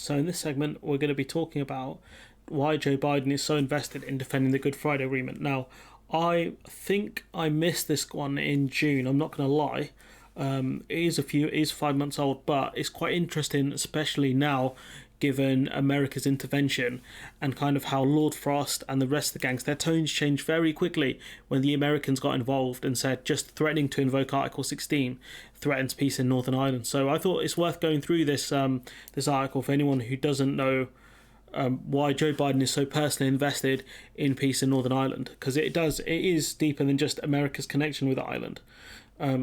So, in this segment, we're going to be talking about why Joe Biden is so invested in defending the Good Friday Agreement. Now, I think I missed this one in June. I'm not going to lie. It is 5 months old, but it's quite interesting, especially now, given America's intervention and kind of how Lord Frost and the rest of the gangs, their tones changed very quickly when the Americans got involved and said just threatening to invoke Article 16 threatens peace in Northern Ireland. So I thought it's worth going through this article for anyone who doesn't know why Joe Biden is so personally invested in peace in Northern Ireland, because it is deeper than just America's connection with Ireland.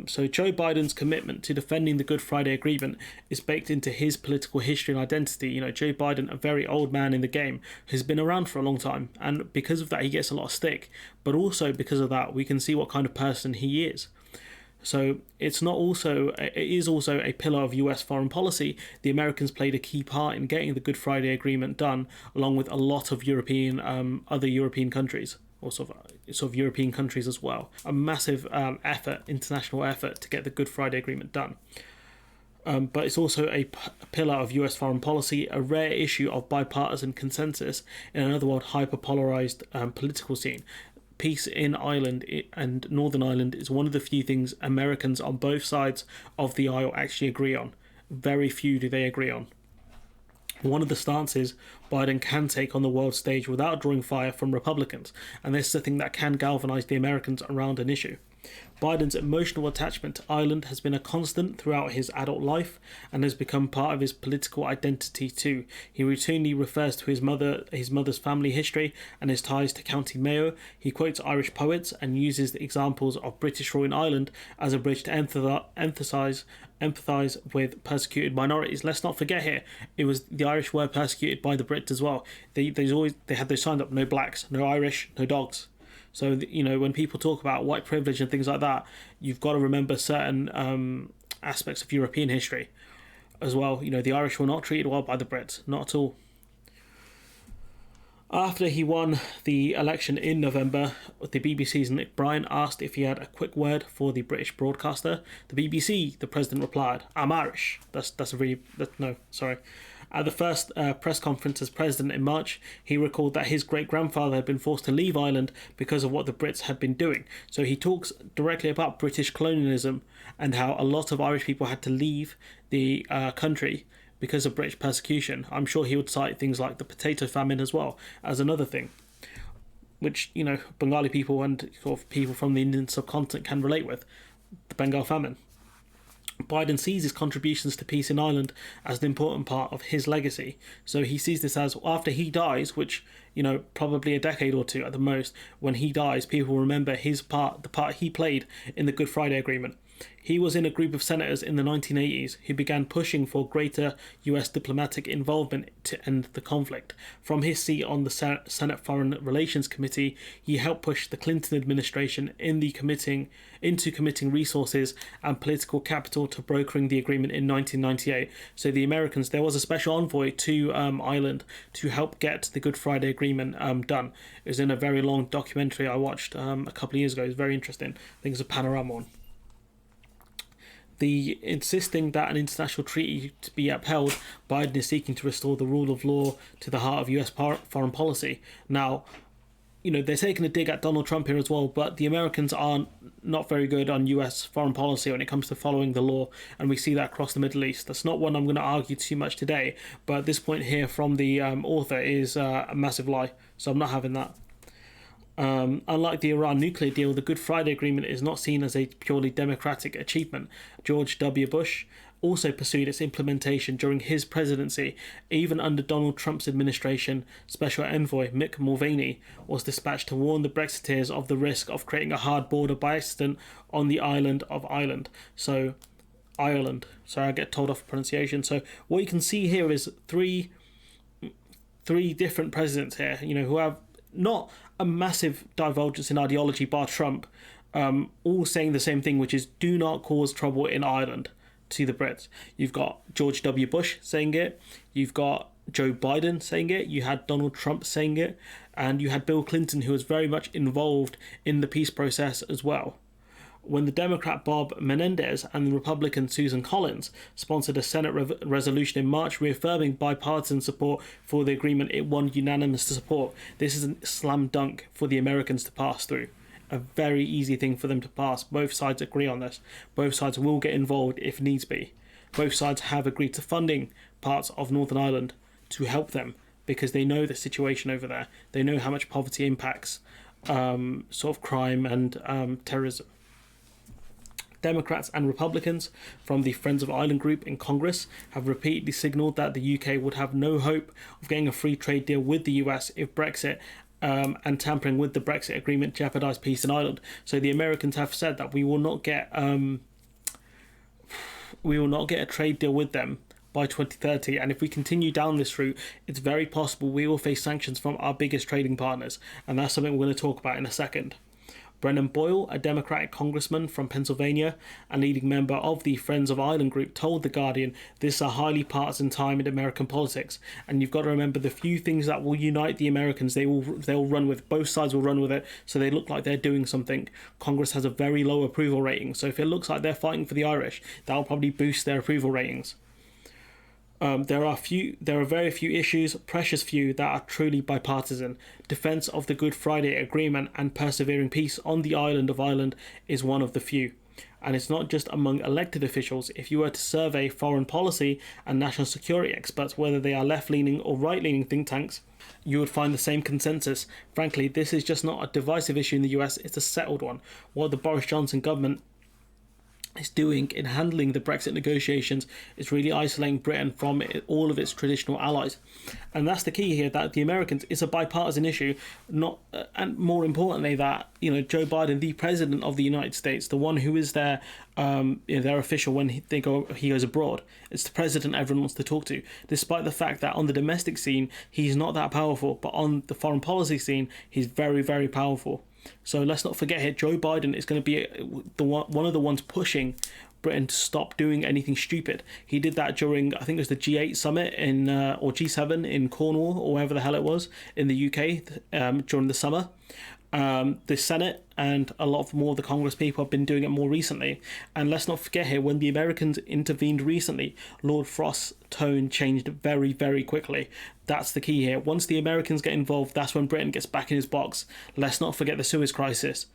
So Joe Biden's commitment to defending the Good Friday Agreement is baked into his political history and identity. You know, Joe Biden, a very old man in the game, has been around for a long time, and because of that he gets a lot of stick, but also because of that we can see what kind of person he is. So it is also a pillar of US foreign policy. The Americans played a key part in getting the Good Friday Agreement done, along with a lot of other European countries, or sort of European countries as well. A massive international effort to get the Good Friday Agreement done. But it's also a pillar of US foreign policy, a rare issue of bipartisan consensus in an otherwise hyper-polarised political scene. Peace in Ireland and Northern Ireland is one of the few things Americans on both sides of the aisle actually agree on. Very few do they agree on. One of the stances Biden can take on the world stage without drawing fire from Republicans, and this is a thing that can galvanise the Americans around an issue. Biden's emotional attachment to Ireland has been a constant throughout his adult life and has become part of his political identity too. He routinely refers to his mother's family history and his ties to County Mayo. He quotes Irish poets and uses the examples of British rule in Ireland as a bridge to empathise with persecuted minorities. Let's not forget here, it was the Irish were persecuted by the Brits as well. They had those signs up: no blacks, no Irish, no dogs. So, you know, when people talk about white privilege and things like that, you've got to remember certain aspects of European history as well. You know, the Irish were not treated well by the Brits, not at all. After he won the election in November, the BBC's Nick Bryan asked if he had a quick word for the British broadcaster. The BBC, the president replied, "I'm Irish." At the first press conference as president in March, he recalled that his great-grandfather had been forced to leave Ireland because of what the Brits had been doing. So he talks directly about British colonialism and how a lot of Irish people had to leave the country because of British persecution. I'm sure he would cite things like the potato famine as well as another thing, which, you know, Bengali people and sort of people from the Indian subcontinent can relate with, the Bengal famine. Biden sees his contributions to peace in Ireland as an important part of his legacy. So he sees this as, after he dies, which, you know, probably a decade or two at the most, when he dies, people remember the part he played in the Good Friday Agreement. He was in a group of senators in the 1980s who began pushing for greater US diplomatic involvement to end the conflict. From his seat on the Senate Foreign Relations Committee, he helped push the Clinton administration into committing resources and political capital to brokering the agreement in 1998. So the Americans, there was a special envoy to Ireland to help get the Good Friday Agreement done. It was in a very long documentary I watched a couple of years ago. It was very interesting. I think it's a panorama one. The insisting that an international treaty to be upheld, Biden is seeking to restore the rule of law to the heart of US foreign policy. Now, you know, they're taking a dig at Donald Trump here as well, but the Americans are not very good on US foreign policy when it comes to following the law, and we see that across the Middle East. That's not one I'm going to argue too much today, but this point here from the author is a massive lie, so I'm not having that. Unlike the Iran nuclear deal, the Good Friday Agreement is not seen as a purely democratic achievement. George W. Bush also pursued its implementation during his presidency. Even under Donald Trump's administration, Special Envoy Mick Mulvaney was dispatched to warn the Brexiteers of the risk of creating a hard border by accident on the island of Ireland. So, Ireland. Sorry, I get told off pronunciation. So, what you can see here is three different presidents here, you know, who have not a massive divergence in ideology bar Trump, all saying the same thing, which is do not cause trouble in Ireland to the Brits. You've got George W. Bush saying it, you've got Joe Biden saying it, you had Donald Trump saying it, and you had Bill Clinton, who was very much involved in the peace process as well. when the Democrat Bob Menendez and the Republican Susan Collins sponsored a Senate resolution in March reaffirming bipartisan support for the agreement, it won unanimous support. This is a slam dunk for the Americans to pass through. A very easy thing for them to pass. Both sides agree on this. Both sides will get involved if needs be. Both sides have agreed to funding parts of Northern Ireland to help them because they know the situation over there. They know how much poverty impacts sort of crime and terrorism. Democrats and Republicans from the Friends of Ireland group in Congress have repeatedly signalled that the UK would have no hope of getting a free trade deal with the US if Brexit and tampering with the Brexit agreement jeopardise peace in Ireland. So the Americans have said that we will not get a trade deal with them by 2030, and if we continue down this route, it's very possible we will face sanctions from our biggest trading partners, and that's something we're going to talk about in a second. Brennan Boyle, a Democratic congressman from Pennsylvania and leading member of the Friends of Ireland group, told The Guardian, "This is a highly partisan time in American politics, and you've got to remember the few things that will unite the Americans, they'll run with. Both sides will run with it, so they look like they're doing something. Congress has a very low approval rating, so if it looks like they're fighting for the Irish, that'll probably boost their approval ratings." There are very few issues, precious few, that are truly bipartisan. Defence of the Good Friday Agreement and persevering peace on the island of Ireland is one of the few. And it's not just among elected officials. If you were to survey foreign policy and national security experts, whether they are left-leaning or right-leaning think tanks, you would find the same consensus. Frankly, this is just not a divisive issue in the US, it's a settled one. What the Boris Johnson government is doing in handling the Brexit negotiations is really isolating Britain from all of its traditional allies, and that's the key here. That the Americans, it's a bipartisan issue, not and more importantly that Joe Biden, the president of the United States, the one who is their official when he goes abroad. It's the president everyone wants to talk to, despite the fact that on the domestic scene he's not that powerful, but on the foreign policy scene he's very, very powerful. So let's not forget here, Joe Biden is going to be one of the ones pushing Britain to stop doing anything stupid. He did that during, I think it was the G8 summit or G7 in Cornwall, or wherever the hell it was, in the UK during the summer. The Senate and a lot more of the Congress people have been doing it more recently. And let's not forget here, when the Americans intervened recently, Lord Frost's tone changed very, very quickly. That's the key here. Once the Americans get involved, that's when Britain gets back in his box. Let's not forget the Suez Crisis.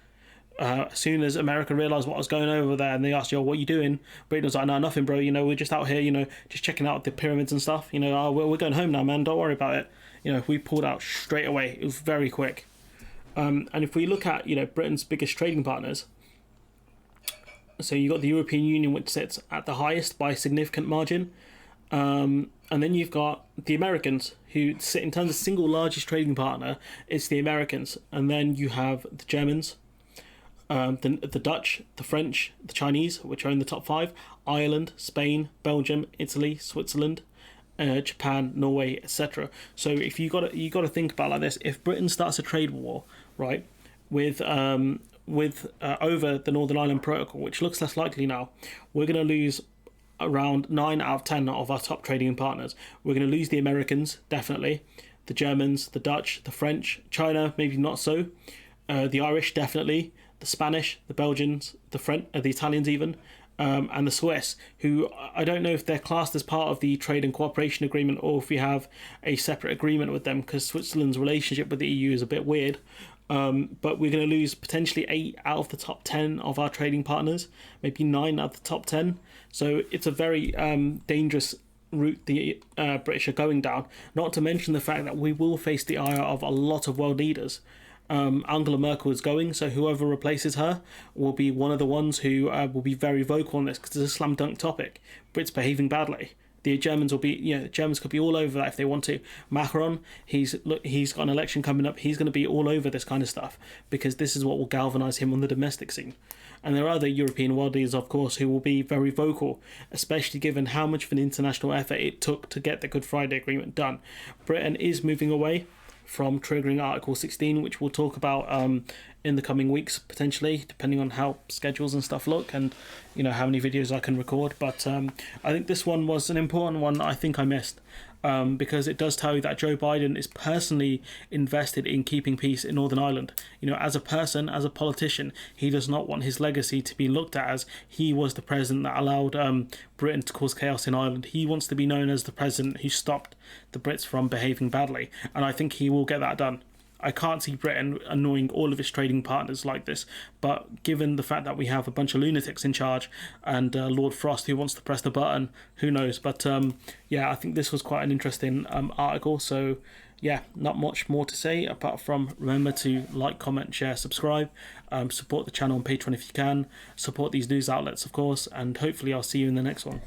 As soon as America realised what was going on over there and they asked, "Yo, what are you doing?" Britain was like, "No, nothing, bro. We're just out here, just checking out the pyramids and stuff. We're going home now, man. Don't worry about it." We pulled out straight away. It was very quick. And if we look at Britain's biggest trading partners, so you got the European Union, which sits at the highest by a significant margin, and then you've got the Americans, who sit in terms of single largest trading partner. It's the Americans, and then you have the Germans, the Dutch, the French, the Chinese, which are in the top 5, Ireland, Spain, Belgium, Italy, Switzerland, Japan, Norway, etc. So if you got to think about it like this: if Britain starts a trade war, right, with over the Northern Ireland Protocol, which looks less likely now, we're going to lose around 9 out of 10 of our top trading partners. We're going to lose the Americans, definitely, the Germans, the Dutch, the French, China, maybe not so, the Irish, definitely, the Spanish, the Belgians, the Italians even, and the Swiss, who I don't know if they're classed as part of the trade and cooperation agreement or if we have a separate agreement with them, because Switzerland's relationship with the EU is a bit weird. But we're going to lose potentially 8 out of the top 10 of our trading partners, maybe 9 out of the top 10. So it's a very dangerous route the British are going down, not to mention the fact that we will face the ire of a lot of world leaders. Angela Merkel is going, so whoever replaces her will be one of the ones who will be very vocal on this, because it's a slam dunk topic. Brits behaving badly. The Germans will be, the Germans could be all over that if they want to. Macron, he's got an election coming up. He's going to be all over this kind of stuff, because this is what will galvanise him on the domestic scene. And there are other European world leaders, of course, who will be very vocal, especially given how much of an international effort it took to get the Good Friday Agreement done. Britain is moving away from triggering Article 16, which we'll talk about in the coming weeks, potentially, depending on how schedules and stuff look and how many videos I can record. But I think this one was an important one that I think I missed. because it does tell you that Joe Biden is personally invested in keeping peace in Northern Ireland. You know, as a person, as a politician, he does not want his legacy to be looked at as he was the president that allowed Britain to cause chaos in Ireland. He wants to be known as the president who stopped the Brits from behaving badly, and I think he will get that done. I can't see Britain annoying all of its trading partners like this, but given the fact that we have a bunch of lunatics in charge and Lord Frost who wants to press the button, who knows? But yeah, I think this was quite an interesting article. So yeah, not much more to say apart from remember to like, comment, share, subscribe, support the channel on Patreon if you can, support these news outlets of course, and hopefully I'll see you in the next one.